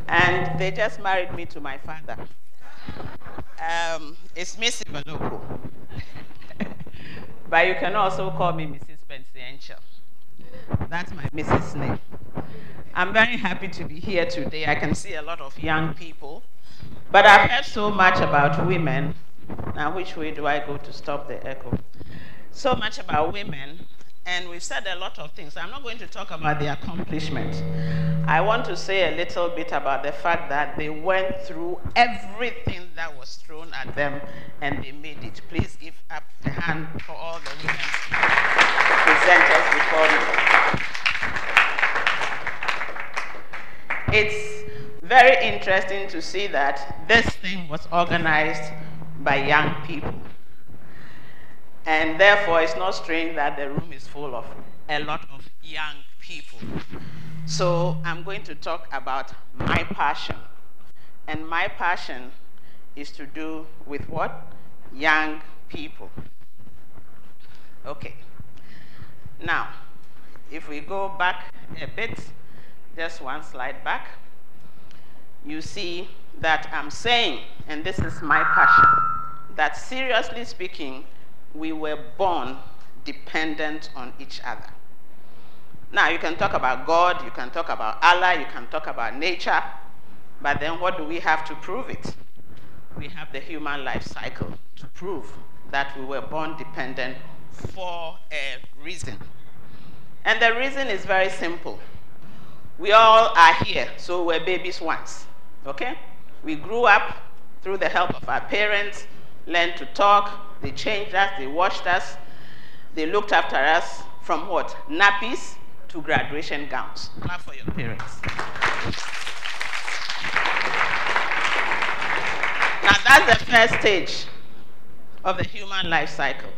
And they just married me to my father. It's Ms.Eva Lokko. But you can also call me Mrs. Pensiential. That's my Mrs. name. I'm very happy to be here today. I can see a lot of young people. But I've heard so much about women. Now, which way do I go to stop the echo? So much about women, and we've said a lot of things. I'm not going to talk about the accomplishment. I want to say a little bit about the fact that they went through everything that was thrown at them, and they made it. Please give up a hand for all the women presenters before me. It's very interesting to see that this thing was organized by young people. And therefore, it's not strange that the room is full of a lot of young people. So I'm going to talk about my passion. And my passion is to do with what? Young people. Okay. Now, if we go back a bit, just one slide back, you see that I'm saying, and this is my passion, that seriously speaking, we were born dependent on each other. Now, you can talk about God, you can talk about Allah, you can talk about nature, but then what do we have to prove it? We have the human life cycle to prove that we were born dependent for a reason. And the reason is very simple. We all are here, so we're babies once, okay? We grew up through the help of our parents, learned to talk, they changed us, they washed us, they looked after us from what? Nappies to graduation gowns. Clap for your parents. Now that's the first stage of the human life cycle.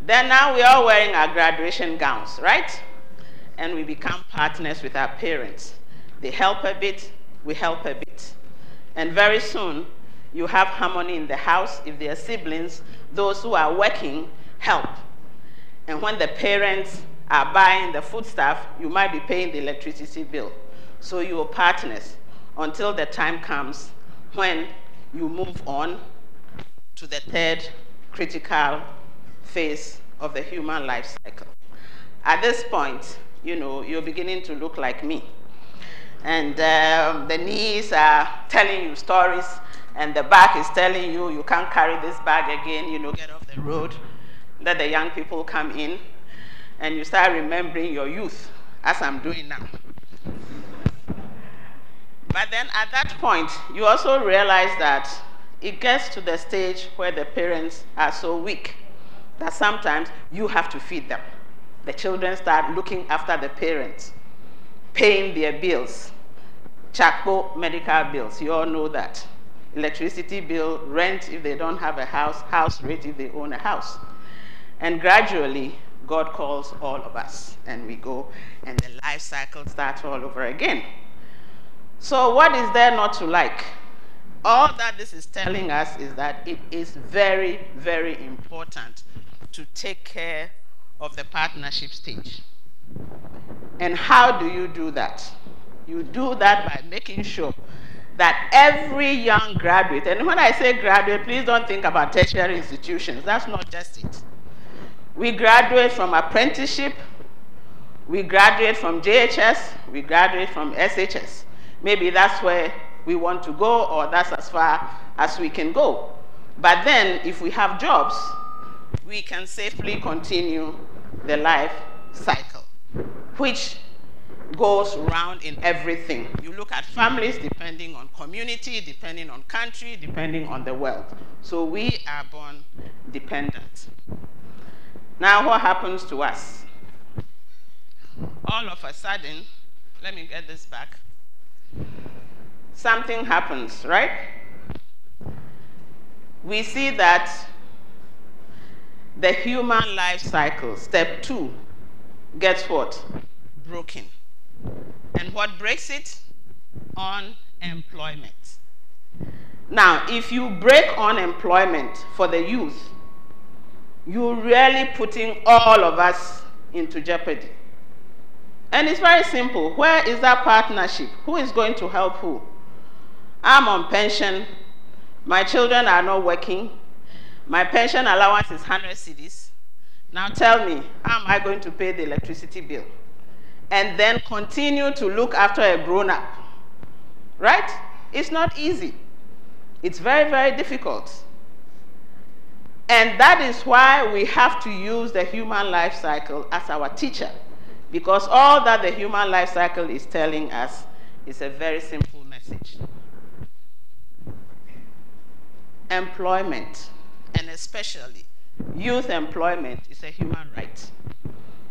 Then now we're all wearing our graduation gowns, right? And we become partners with our parents. They help a bit, we help a bit. And very soon, you have harmony in the house. If there are siblings, those who are working help. And when the parents are buying the foodstuff, you might be paying the electricity bill. So you are partners until the time comes when you move on to the third critical phase of the human life cycle. At this point, you know, you're beginning to look like me. And the knees are telling you stories, and the back is telling you, you can't carry this bag again, you know, get off the road. Let the young people come in, and you start remembering your youth, as I'm doing now. But then at that point, you also realize that it gets to the stage where the parents are so weak that sometimes you have to feed them. The children start looking after the parents, paying their bills, Chakpo medical bills, you all know that. Electricity bill, rent if they don't have a house, house rent if they own a house. And gradually, God calls all of us, and we go, and the life cycle starts all over again. So what is there not to like? All that this is telling us is that it is very, very important to take care of the partnership stage. And how do you do that? You do that by making sure that every young graduate, and when I say graduate, please don't think about tertiary institutions. That's not just it. We graduate from apprenticeship, we graduate from JHS, we graduate from SHS. Maybe that's where we want to go, or that's as far as we can go. But then, if we have jobs, we can safely continue the life cycle, which goes round in everything. You look at families depending on community, depending on country, depending on the world. So we are born dependent. Now what happens to us? All of a sudden, let me get this back. Something happens, right? We see that the human life cycle, step 2, gets what? Broken. And what breaks it? Unemployment. Now, if you break unemployment for the youth, you're really putting all of us into jeopardy. And it's very simple. Where is that partnership? Who is going to help who? I'm on pension. My children are not working. My pension allowance is 100 cedis. Now tell me, how am I going to pay the electricity bill? And then continue to look after a grown-up. Right? It's not easy. It's very, very difficult. And that is why we have to use the human life cycle as our teacher. Because all that the human life cycle is telling us is a very simple message. Employment, and especially youth employment, is a human right.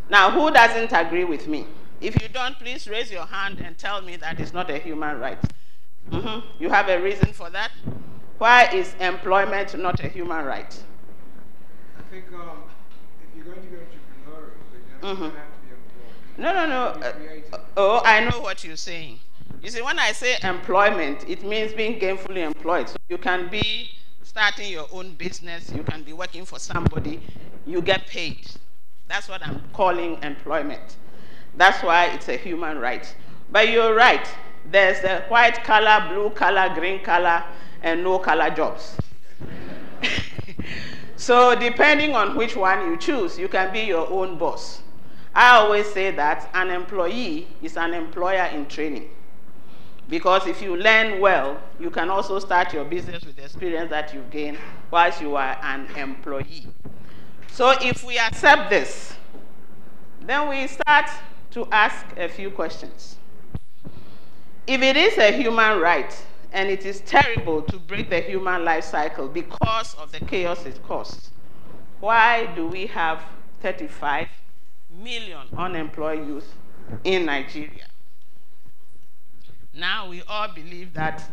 Now, who doesn't agree with me? If you don't, please raise your hand and tell me that it's not a human right. You have a reason for that? Why is employment not a human right? I think if you're going to be entrepreneurial, then you have to be employed. No. I know what you're saying. You see, when I say employment, it means being gainfully employed. So you can be starting your own business, you can be working for somebody, you get paid. That's what I'm calling employment. That's why it's a human right. But you're right. There's the white collar, blue collar, green collar, and no collar jobs. So depending on which one you choose, you can be your own boss. I always say that an employee is an employer in training. Because if you learn well, you can also start your business with the experience that you've gained whilst you are an employee. So if we accept this, then we start to ask a few questions. If it is a human right, and it is terrible to break the human life cycle because of the chaos it causes, why do we have 35 million unemployed youth in Nigeria? Now we all believe that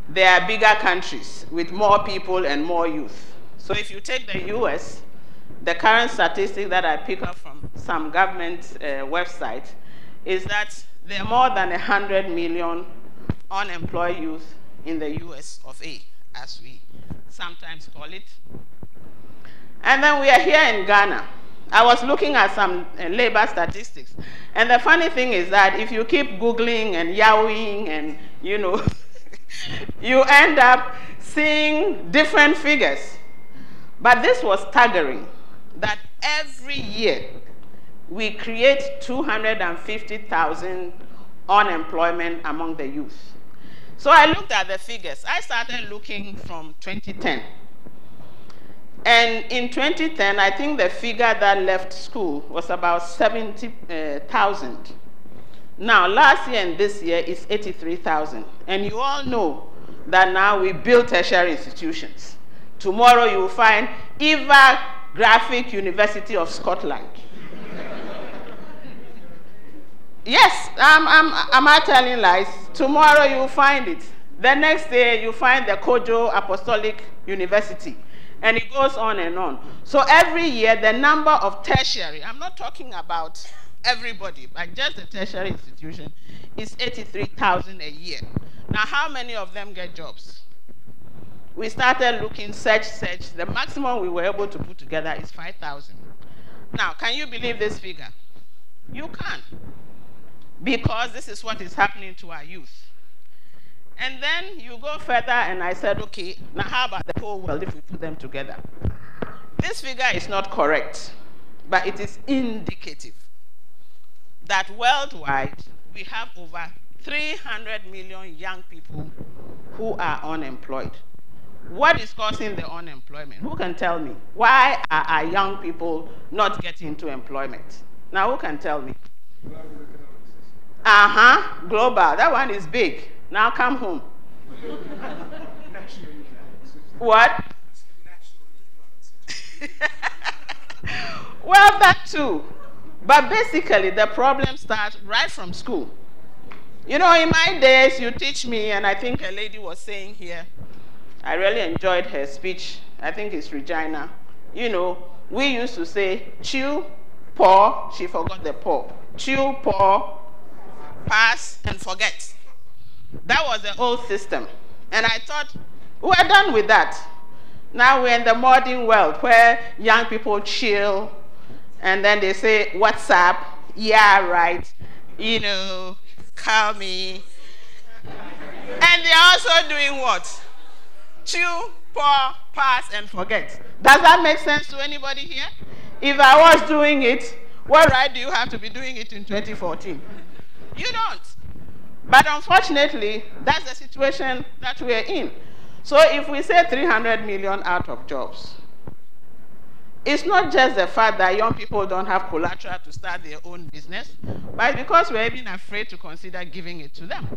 there are bigger countries with more people and more youth. So if you take the US, the current statistic that I pick up from some government website is that there are more than 100 million unemployed youth in the US of A, as we sometimes call it. And then we are here in Ghana. I was looking at some labor statistics. And the funny thing is that if you keep Googling and Yahooing and, you know, you end up seeing different figures. But this was staggering, that every year we create 250,000 unemployment among the youth. So I looked at the figures. I started looking from 2010. And in 2010, I think the figure that left school was about 70,000. Now, last year and this year is 83,000. And you all know that now we build tertiary institutions. Tomorrow you will find Eva Graphic University of Scotland. Yes, am I telling lies? Tomorrow you will find it. The next day you find the Kojo Apostolic University. And it goes on and on. So every year, the number of tertiary, I'm not talking about everybody, but just the tertiary institution, is 83,000 a year. Now, how many of them get jobs? We started looking, search. The maximum we were able to put together is 5,000. Now, can you believe this figure? You can't. Because this is what is happening to our youth. And then you go further, and I said, okay, now how about the whole world if we put them together? This figure is not correct, but it is indicative that worldwide we have over 300 million young people who are unemployed. What is causing the unemployment? Who can tell me? Why are our young people not getting into employment? Now, who can tell me? Global. That one is big. Now come home. What? Well, that too. But basically, the problem starts right from school. You know, in my days, you teach me, and I think a lady was saying here, I really enjoyed her speech. I think it's Regina. You know, we used to say, chew, pour. She forgot the pour. Chew, pour, pass, and forget. That was the old system. And I thought, we're done with that. Now we're in the modern world where young people chill And then they say, WhatsApp, yeah, right, call me. And they're also doing what? Chew, pour, pass, and forget. Does that make sense to anybody here? If I was doing it, what right do you have to be doing it in 2014? You don't. But unfortunately, that's the situation that we're in. So if we say 300 million out of jobs, it's not just the fact that young people don't have collateral to start their own business, but because we're even afraid to consider giving it to them.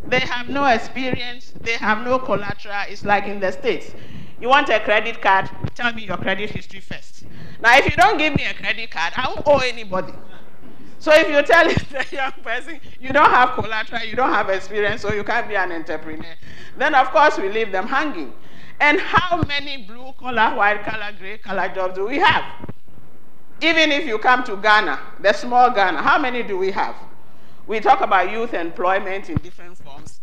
They have no experience, they have no collateral. It's like in the States. You want a credit card, tell me your credit history first. Now, if you don't give me a credit card, I won't owe anybody. So if you tell the young person, you don't have collateral, you don't have experience, so you can't be an entrepreneur, then of course we leave them hanging. And how many blue collar, white collar, gray collar jobs do we have? Even if you come to Ghana, the small Ghana, how many do we have? We talk about youth employment in different forms,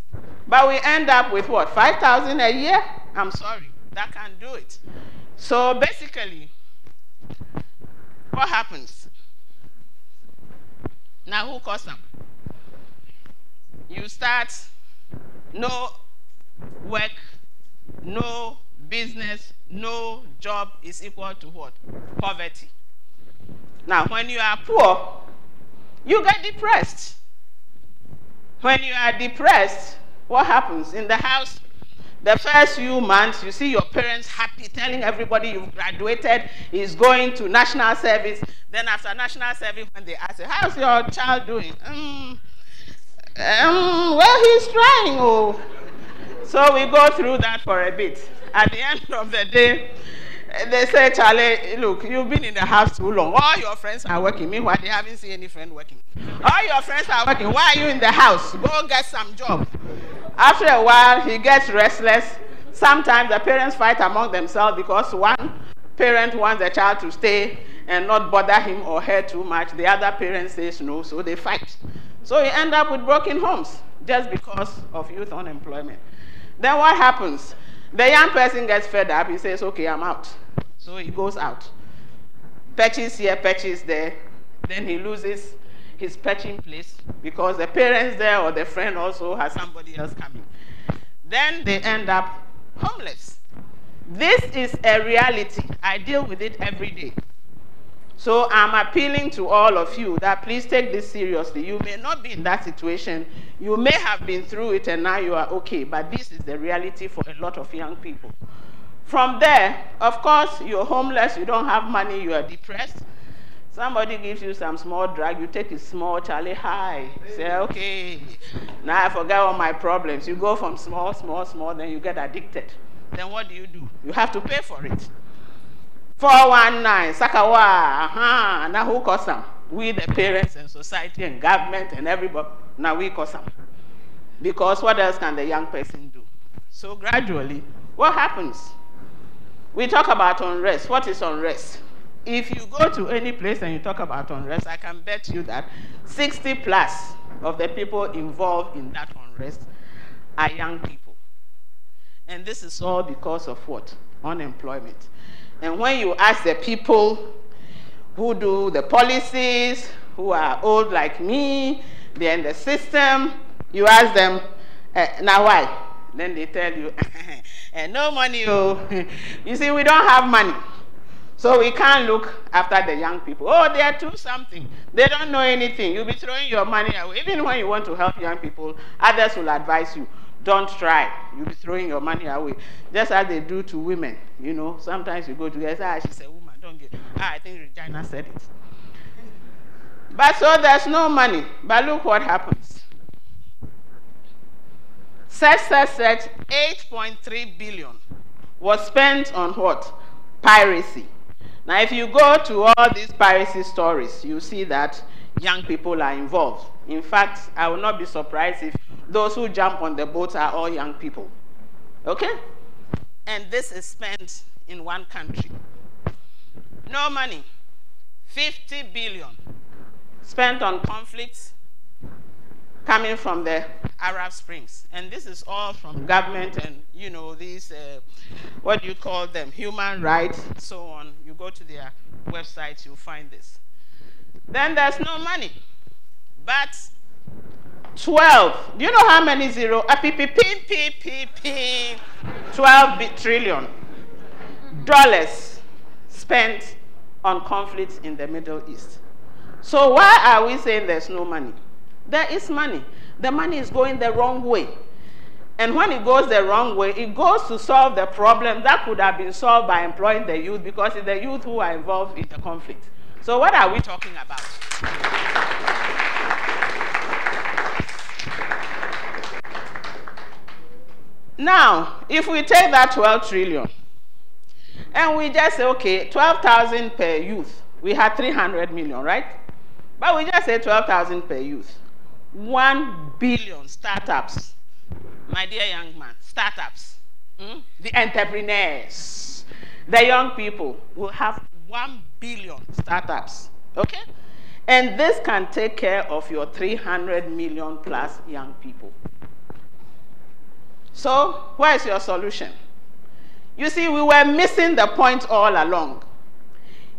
but we end up with what, 5,000 a year? I'm sorry, that can't do it. So basically, what happens? Now, who calls them? You start, no work, no business, no job is equal to what? Poverty. Now, when you are poor, you get depressed. When you are depressed, what happens? In the house, the first few months, you see your parents happy, telling everybody you've graduated, is going to national service. Then after national service, when they ask you, how's your child doing? Well, he's trying. Oh. So we go through that for a bit. At the end of the day, they say, Charlie, look, you've been in the house too long. All your friends are working. Meanwhile, they haven't seen any friend working. All your friends are working. Why are you in the house? Go get some job. After a while, he gets restless. Sometimes the parents fight among themselves because one parent wants the child to stay and not bother him or her too much. The other parent says no, so they fight. So you end up with broken homes just because of youth unemployment. Then what happens? The young person gets fed up. He says, okay, I'm out. So he goes out. Patches here, patches there. Then he loses his patching place because the parents there or the friend also has somebody else coming. Then they end up homeless. This is a reality. I deal with it every day. So I'm appealing to all of you that please take this seriously. You may not be in that situation. You may have been through it and now you are okay, but this is the reality for a lot of young people. From there, of course, you're homeless, you don't have money, you are depressed. Somebody gives you some small drug, you take it small, Charlie, high. Say, okay, now I forgot all my problems. You go from small, small, small, then you get addicted. Then what do? You have to pay for it. 419, Sakawa, now who costs them? We, the parents and society and government and everybody, now we cost them. Because what else can the young person do? So gradually, what happens? We talk about unrest. What is unrest? If you go to any place and you talk about unrest, I can bet you that 60 plus of the people involved in that unrest are young people. And this is all because of what? Unemployment. And when you ask the people who do the policies, who are old like me, they're in the system, you ask them, now why? Then they tell you, no money. Oh. You see, we don't have money. So we can't look after the young people. Oh, they are too something. They don't know anything. You'll be throwing your money away. Even when you want to help young people, others will advise you, don't try. You'll be throwing your money away. Just as they do to women. You know, sometimes you go to her, she's a woman, don't get. I think Regina said it. But so there's no money. But look what happens. Such 8.3 billion was spent on what? Piracy. Now, if you go to all these piracy stories, you see that young people are involved. In fact, I will not be surprised if those who jump on the boats are all young people. Okay? And this is spent in one country. No money. 50 billion spent on conflicts, coming from the Arab Springs. And this is all from government and, you know, these, what do you call them, human rights, so on. You go to their websites, you'll find this. Then there's no money. But 12, do you know how many zero? 12 trillion dollars spent on conflicts in the Middle East. So why are we saying there's no money? There is money. The money is going the wrong way. And when it goes the wrong way, it goes to solve the problem that could have been solved by employing the youth, because it's the youth who are involved in the conflict. So what are we talking about? Now, if we take that 12 trillion and we just say, okay, 12,000 per youth, we had 300 million, right? But we just say 12,000 per youth. 1 billion startups, my dear young man, startups, the entrepreneurs, the young people will have 1 billion startups, okay? And this can take care of your 300 million plus young people. So, where is your solution? You see, we were missing the point all along.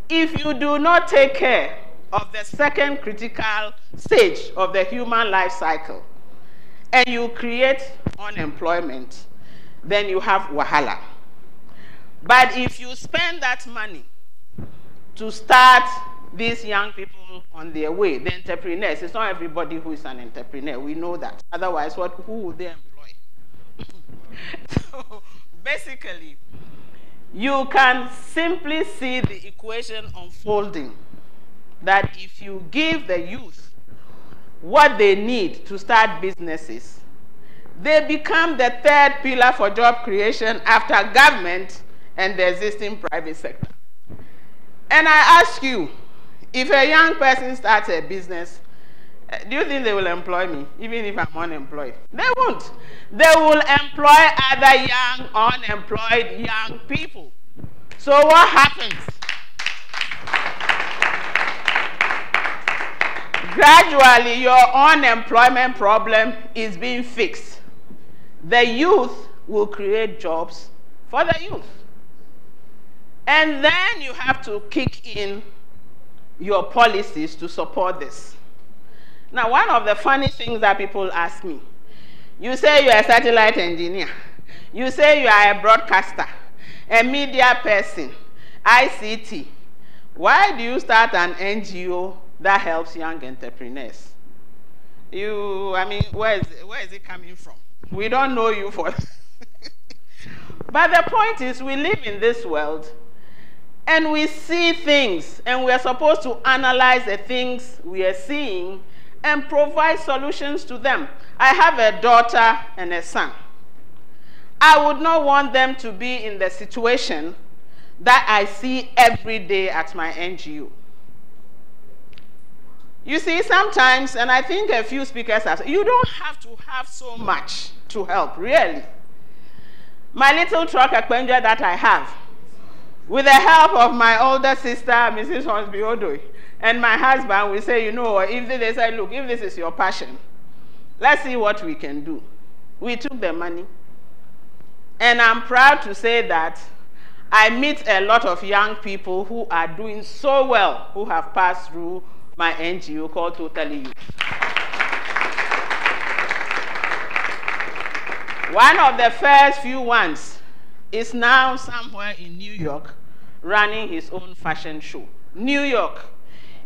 If you do not take care of the second critical stage of the human life cycle, and you create unemployment, then you have wahala. But if you spend that money to start these young people on their way, the entrepreneurs, it's not everybody who is an entrepreneur, we know that. Otherwise, who would they employ? So basically, you can simply see the equation unfolding, that if you give the youth what they need to start businesses, they become the third pillar for job creation after government and the existing private sector. And I ask you, if a young person starts a business, do you think they will employ me, even if I'm unemployed? They won't. They will employ other young, unemployed young people. So what happens? Gradually, your unemployment problem is being fixed. The youth will create jobs for the youth. And then you have to kick in your policies to support this. Now, one of the funny things that people ask me, you say you're a satellite engineer, you say you are a broadcaster, a media person, ICT. Why do you start an NGO that helps young entrepreneurs? I mean, where is it coming from? We don't know you for But the point is, we live in this world, and we see things, and we are supposed to analyze the things we are seeing and provide solutions to them. I have a daughter and a son. I would not want them to be in the situation that I see every day at my NGO. You see, sometimes, and I think a few speakers have said, you don't have to have so much to help, really. My little truck Akpenja that I have, with the help of my older sister, Mrs. Hornsby Odoi, and my husband, we say, you know, if they say, look, if this is your passion, let's see what we can do. We took the money. And I'm proud to say that I meet a lot of young people who are doing so well, who have passed through my NGO called Totally Youth. One of the first few ones is now somewhere in New York running his own fashion show. New York.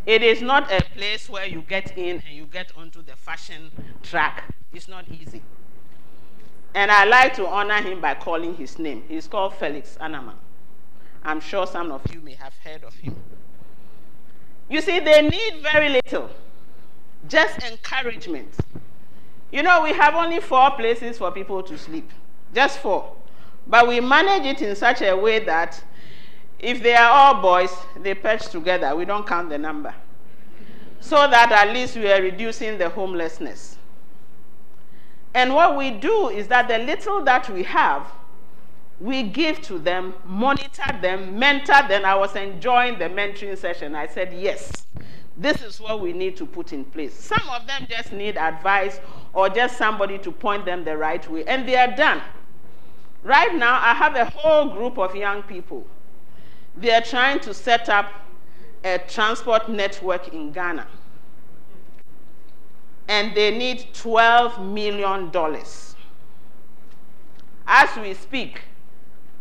It is not a place where you get in and you get onto the fashion track. It's not easy. And I like to honor him by calling his name. He's called Felix Anaman. I'm sure some of you may have heard of him. You see, they need very little, just encouragement. You know, we have only 4 places for people to sleep, just 4. But we manage it in such a way that if they are all boys, they perch together. We don't count the number. So that at least we are reducing the homelessness. And what we do is that the little that we have, we give to them, monitor them, mentor them. I was enjoying the mentoring session. I said, yes, This is what we need to put in place. Some of them just need advice or just somebody to point them the right way, and they are done. Right now, I have a whole group of young people. They are trying to set up a transport network in Ghana. And they need $12 million. As we speak,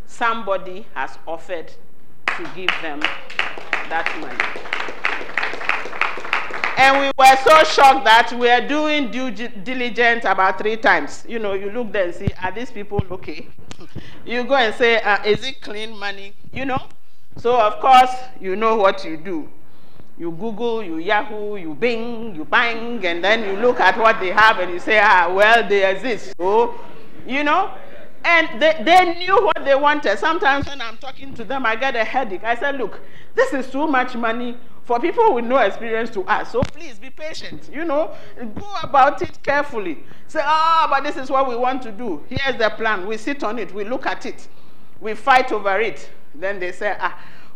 somebody has offered to give them that money. And we were so shocked that we are doing due diligence about 3 times. You know, you look there and see, are these people okay? You go and say, is it clean money? You know? So, of course, you know what you do. You Google, you Yahoo, you Bing, you Bang, and then you look at what they have and you say, well, they exist. So, you know? And they knew what they wanted. Sometimes when I'm talking to them, I get a headache. I said, look, this is too much money for people with no experience to ask. So please be patient, you know. Go about it carefully. Say, but this is what we want to do. Here's the plan. We sit on it. We look at it. We fight over it. Then they say,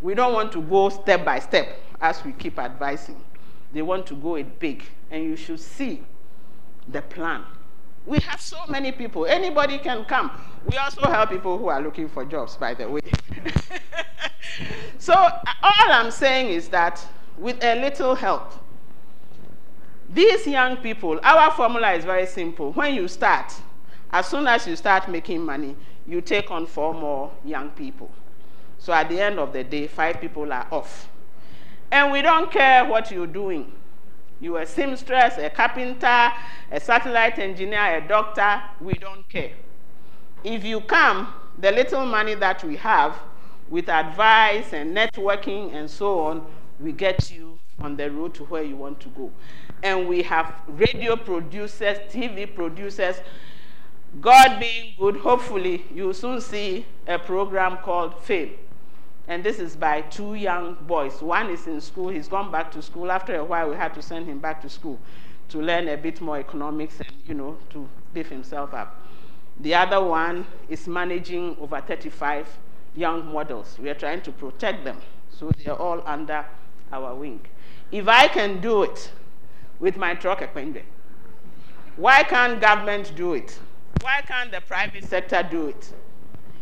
we don't want to go step by step as we keep advising. They want to go it big. And you should see the plan. We have so many people. Anybody can come. We also help people who are looking for jobs, by the way. So all I'm saying is that with a little help, these young people, our formula is very simple. When you start, as soon as you start making money, you take on 4 more young people. So at the end of the day, 5 people are off. And we don't care what you're doing. You're a seamstress, a carpenter, a satellite engineer, a doctor, we don't care. If you come, the little money that we have, with advice and networking and so on, we get you on the road to where you want to go. And we have radio producers, TV producers. God being good, hopefully you'll soon see a program called Fame. And this is by 2 young boys. One is in school. He's gone back to school. After a while, we had to send him back to school to learn a bit more economics and, you know, to beef himself up. The other one is managing over 35 young models. We are trying to protect them. So they are all under our wing. If I can do it with my truck equipment, why can't government do it? Why can't the private sector do it?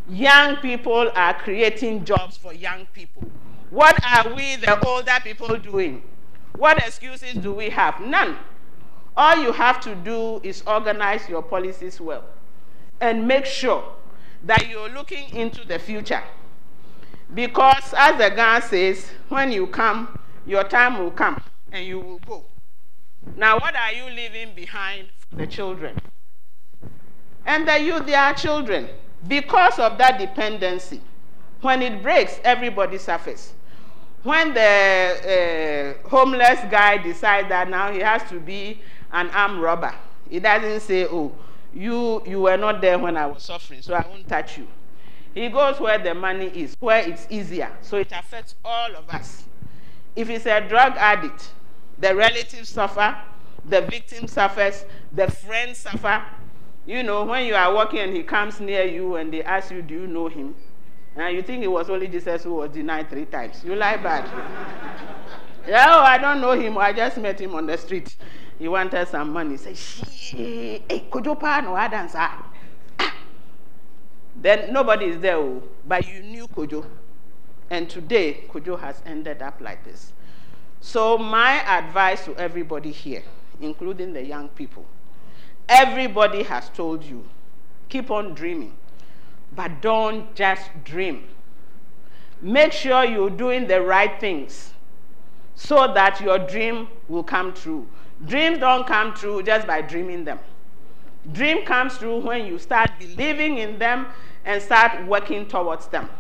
Young people are creating jobs for young people. What are we, the older people, doing? What excuses do we have? None. All you have to do is organize your policies well and make sure that you're looking into the future. Because as the guy says, when you come, your time will come and you will go. Now, what are you leaving behind for the children? And the youth, they are children. Because of that dependency, when it breaks, everybody suffers. When the homeless guy decides that now he has to be an armed robber, he doesn't say, oh, you were not there when I was suffering, so I won't touch you. He goes where the money is, where it's easier. So it affects all of us. If it's a drug addict, the relatives suffer, the victim suffers, the friends suffer. You know, when you are walking and he comes near you and they ask you, do you know him? And you think it was only Jesus who was denied 3 times. You lie bad. Yeah, oh, I don't know him. I just met him on the street. He wanted some money. He said, hey, Kojo pa no adansa. Then nobody is there, but you knew Kojo. And today, Kojo has ended up like this. So my advice to everybody here, including the young people, everybody has told you, keep on dreaming, but don't just dream. Make sure you're doing the right things so that your dream will come true. Dreams don't come true just by dreaming them. Dream comes true when you start believing in them and start working towards them.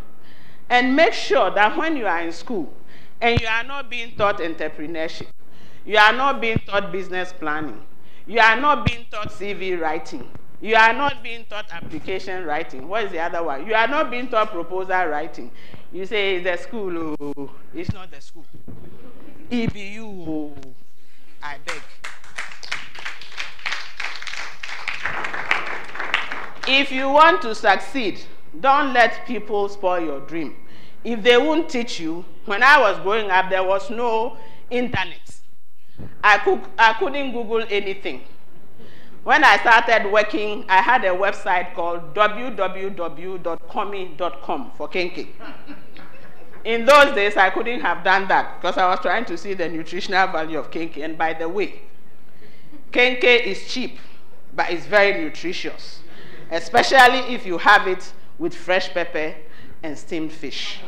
And make sure that when you are in school and you are not being taught entrepreneurship, you are not being taught business planning, you are not being taught CV writing, you are not being taught application writing. What is the other one? You are not being taught proposal writing. You say, it's the school. Oh, it's not the school. EBU, oh, I beg. If you want to succeed, don't let people spoil your dream. If they won't teach you, when I was growing up, there was no internet. I couldn't Google anything. When I started working, I had a website called www.comi.com for kenke. In those days, I couldn't have done that because I was trying to see the nutritional value of kenke. And by the way, kenke is cheap, but it's very nutritious, especially if you have it with fresh pepper and steamed fish.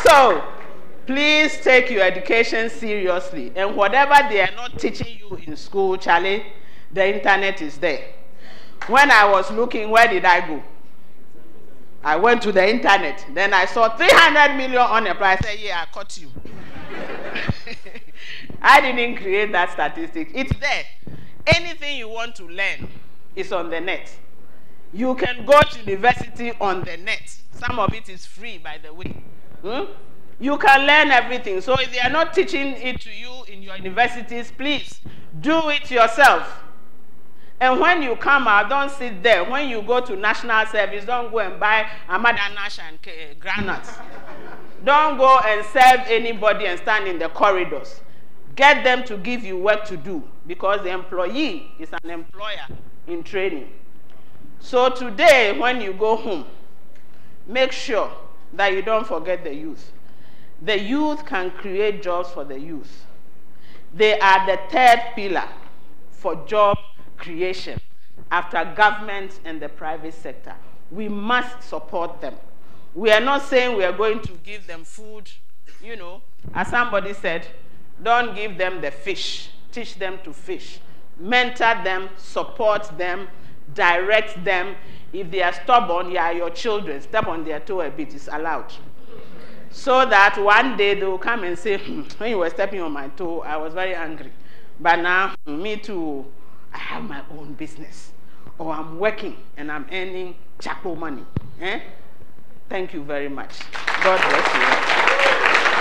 So, please take your education seriously. And whatever they are not teaching you in school, Charlie, the internet is there. When I was looking, where did I go? I went to the internet. Then I saw 300 million unemployed. I said, yeah, I caught you. I didn't create that statistic. It's there. Anything you want to learn is on the net. You can go to university on the net. Some of it is free, by the way. You can learn everything. So if they are not teaching it to you in your universities, please do it yourself. And when you come out, don't sit there. When you go to national service, don't go and buy amadanash and granuts. Don't go and serve anybody and stand in the corridors. Get them to give you work to do, because the employee is an employer in training. So today, when you go home, make sure that you don't forget the youth. The youth can create jobs for the youth. They are the third pillar for job creation after government and the private sector. We must support them. We are not saying we are going to give them food. You know, as somebody said, don't give them the fish. Teach them to fish. Mentor them, support them, direct them. If they are stubborn, you are your children. Step on their toe a bit, it's allowed. So that one day they will come and say, when you were stepping on my toe, I was very angry. But now, me too, I have my own business. Or I'm working and I'm earning chapo money. Thank you very much. God bless you.